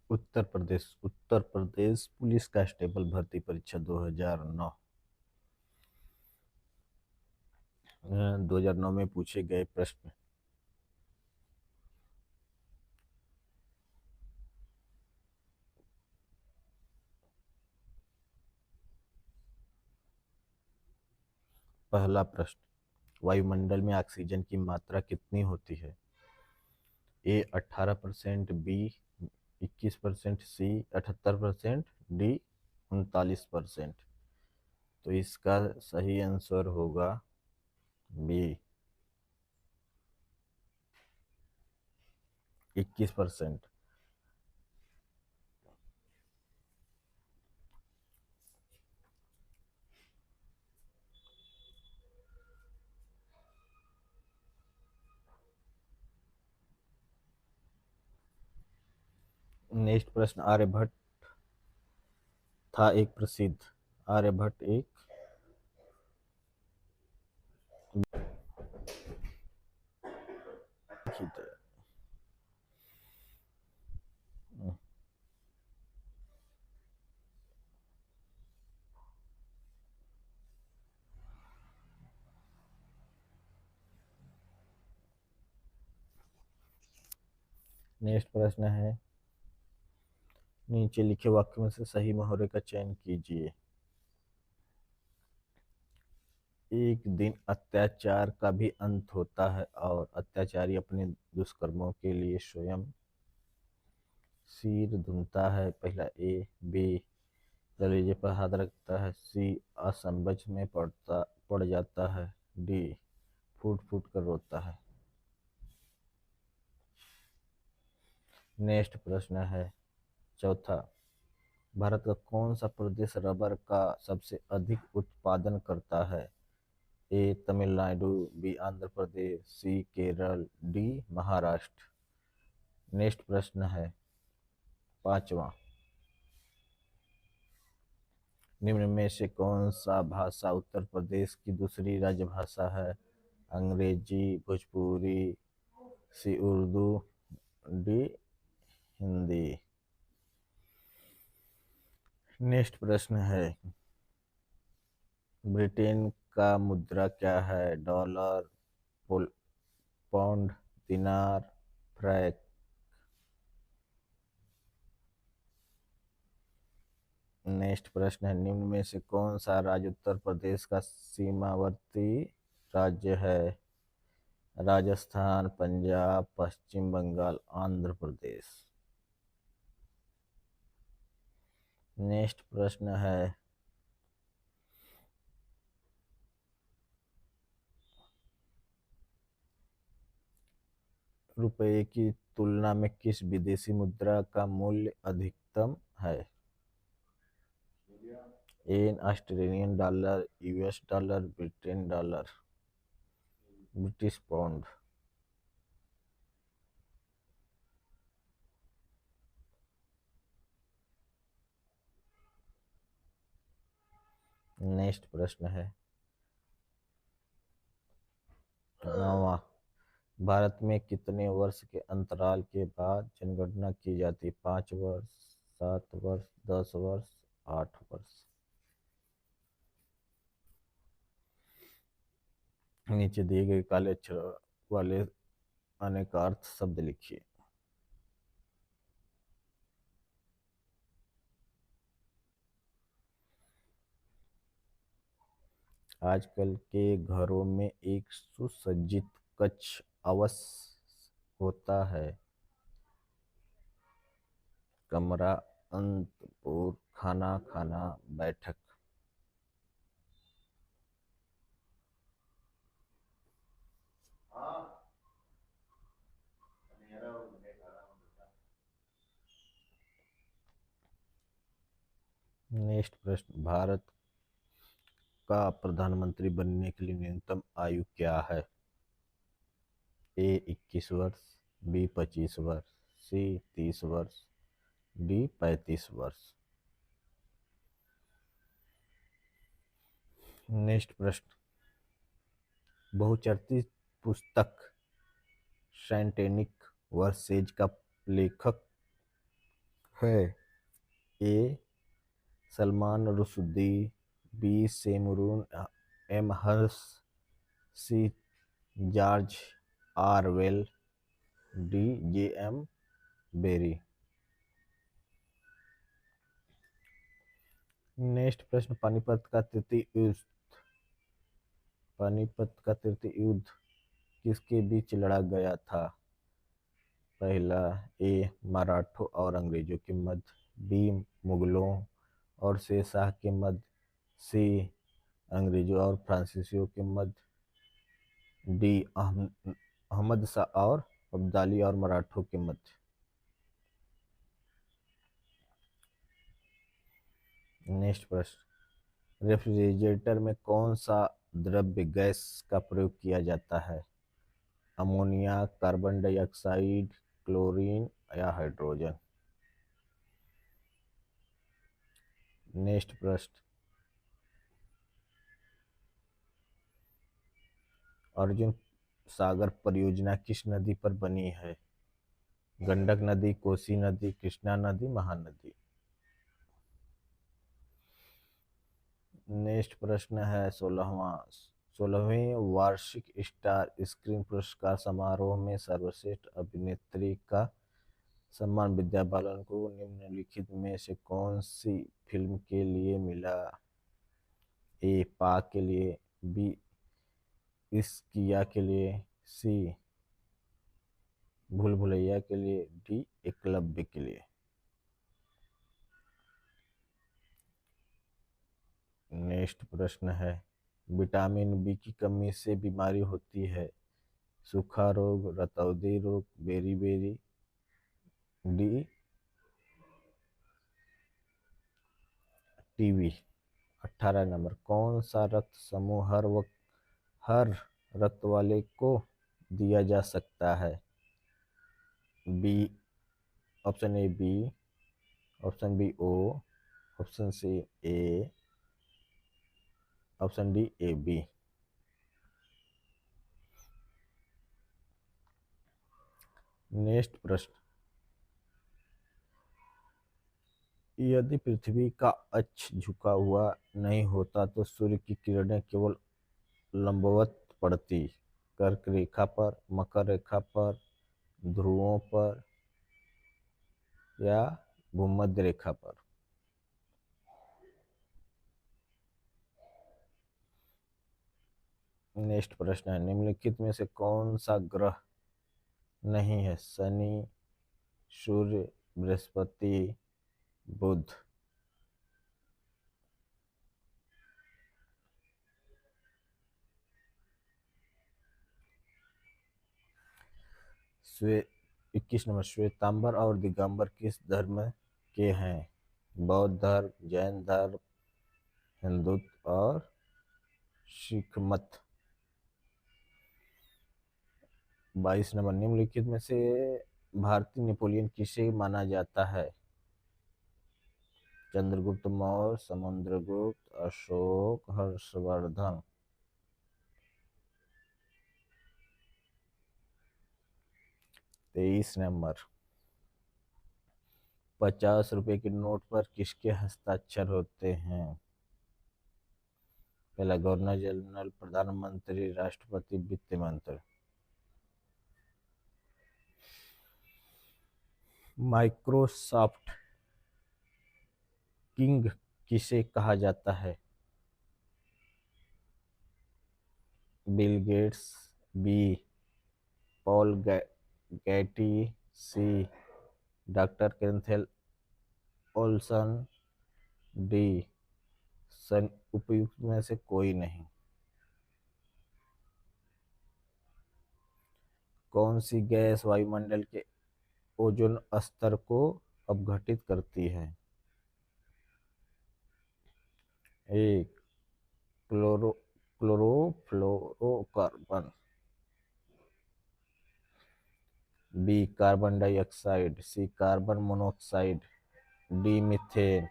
Uttar Pradesh police constable भर्ती परीक्षा 2009। 2009 में पूछे गए प्रश्न। पहला प्रश्न, वायुमंडल में ऑक्सीजन की मात्रा कितनी होती है? ए 18%, बी 21%, सी 78%, डी 39%। तो इसका सही आंसर होगा बी 21%। नेक्स्ट प्रश्न, आर्यभट्ट था एक प्रसिद्ध। आर्यभट्ट एक नेक्स्ट प्रश्न है, नीचे लिखे वाक्य में से सही मुहावरे का चयन कीजिए। एक दिन अत्याचार का भी अंत होता है और अत्याचारी अपने दुष्कर्मों के लिए स्वयं सिर धुनता है। पहला ए। बी, कलेजे पर हाथ रखता है। सी, असमंजस में पड़ जाता है। डी, फूट फूट कर रोता है। नेक्स्ट प्रश्न है चौथा, भारत का कौन सा प्रदेश रबर का सबसे अधिक उत्पादन करता है? ए तमिलनाडु, बी आंध्र प्रदेश, सी केरल, डी महाराष्ट्र। नेक्स्ट प्रश्न है पांचवा, निम्न में से कौन सा भाषा उत्तर प्रदेश की दूसरी राजभाषा है? अंग्रेजी, भोजपुरी, सी उर्दू, डी हिंदी। नेक्स्ट प्रश्न है, ब्रिटेन का मुद्रा क्या है? डॉलर, पाउंड, दिनार, फ्रैंक। नेक्स्ट प्रश्न है, निम्न में से कौन सा राज्य उत्तर प्रदेश का सीमावर्ती राज्य है? राजस्थान, पंजाब, पश्चिम बंगाल, आंध्र प्रदेश। नेक्स्ट प्रश्न है, रुपये की तुलना में किस विदेशी मुद्रा का मूल्य अधिकतम है? An Australian dollar, US dollar, Britain dollar, British pound. Next प्रश्न है नौवां, भारत में कितने वर्ष के अंतराल के बाद जनगणना की जाती है? 5 वर्ष, 7 वर्ष, 10 वर्ष, 8 वर्ष। नीचे दिए गए काले अक्षर वाले अनेकार्थ शब्द लिखिए। आजकल के घरों में एक सुसज्जित कक्ष अवश्य होता है। कमरा, अंतपुर, खाना खाना, बैठक। नेक्स्ट प्रश्न, भारत का प्रधानमंत्री बनने के लिए न्यूनतम आयु क्या है? ए 21 वर्ष, बी 25 वर्ष, सी 30 वर्ष, डी 35 वर्ष। नेक्स्ट प्रश्न, बहुचर्चित पुस्तक सैंटेनिक वर्सेज का लेखक है? ए सलमान रुश्दी, बी सेमरून एम हर्ष, C George Orwell, D J M Barrie. Next प्रश्न, पानीपत का तृतीय युद्ध किसके बीच लड़ा गया था? पहला, ए मराठों और अंग्रेजों के मध्य, बी मुगलों और शेरशाह के मध्य, सी अंग्रेजों और फ्रांसीसियों के मध्य, डी अहमद शाह और अब्दाली और मराठों के मध्य। नेक्स्ट प्रश्न, रेफ्रिजरेटर में कौन सा द्रव्य गैस का प्रयोग किया जाता है? अमोनिया, कार्बन डाइऑक्साइड, क्लोरीन या हाइड्रोजन। नेक्स्ट प्रश्न, अर्जुन सागर परियोजना किस नदी पर बनी है? गंडक नदी, कोसी नदी, कृष्णा नदी, महानदी। नेक्स्ट प्रश्न है 16वीं वार्षिक स्टार स्क्रीन पुरस्कार समारोह में सर्वश्रेष्ठ अभिनेत्री का सम्मान विद्या बालन को निम्नलिखित में से कौन सी फिल्म के लिए मिला? ए पाक के लिए, बी इश्किया के लिए, सी भूल भुलैया के लिए, डी एकलव्य के लिए। नेक्स्ट प्रश्न है, विटामिन बी की कमी से बीमारी होती है? सूखा रोग, रतौंधी रोग, बेरी, डी टीबी। 18 नंबर, कौन सा रक्त समूह हर रक्त वाले को दिया जा सकता है? B, option A B, option B O, option C A, option D A B. Next प्रश्न, यदि पृथ्वी का अक्ष झुका हुआ नहीं होता तो सूर्य की किरणें केवल लंबवत पड़ती? कर्क रेखा पर, मकर रेखा पर, ध्रुवों पर या भूमध्य रेखा पर? नेक्स्ट प्रश्न है, निम्नलिखित में से कौन सा ग्रह नहीं है? शनि, सूर्य, बृहस्पति, बुध। श्वे 21 नंबर, श्वेतांबर और दिगंबर किस धर्म के हैं? बौद्ध धर्म, जैन धर्म, हिंदुत्व और सिख मत। 22 नंबर, निम्नलिखित में से भारतीय नेपोलियन किसे माना जाता है? चंद्रगुप्त मौर्य, समुद्रगुप्त, अशोक, हर्षवर्धन। 23 नंबर, 50 रुपए के नोट पर किसके हस्ताक्षर होते हैं? पहला, गवर्नर जनरल, प्रधानमंत्री, राष्ट्रपति, वित्त मंत्री। माइक्रोसॉफ्ट किंग किसे कहा जाता है? बिल गेट्स, बी पॉल गैटी, सी डॉक्टर केंथेल ओल्सन, डी सन उपयुक्त में से कोई नहीं। कौन सी गैस वायुमंडल के ओजोन स्तर को अपघटित करती है? ए क्लोरोफ्लोरोकार्बन, बी कार्बन डाइऑक्साइड, सी कार्बन मोनोऑक्साइड, डी मीथेन।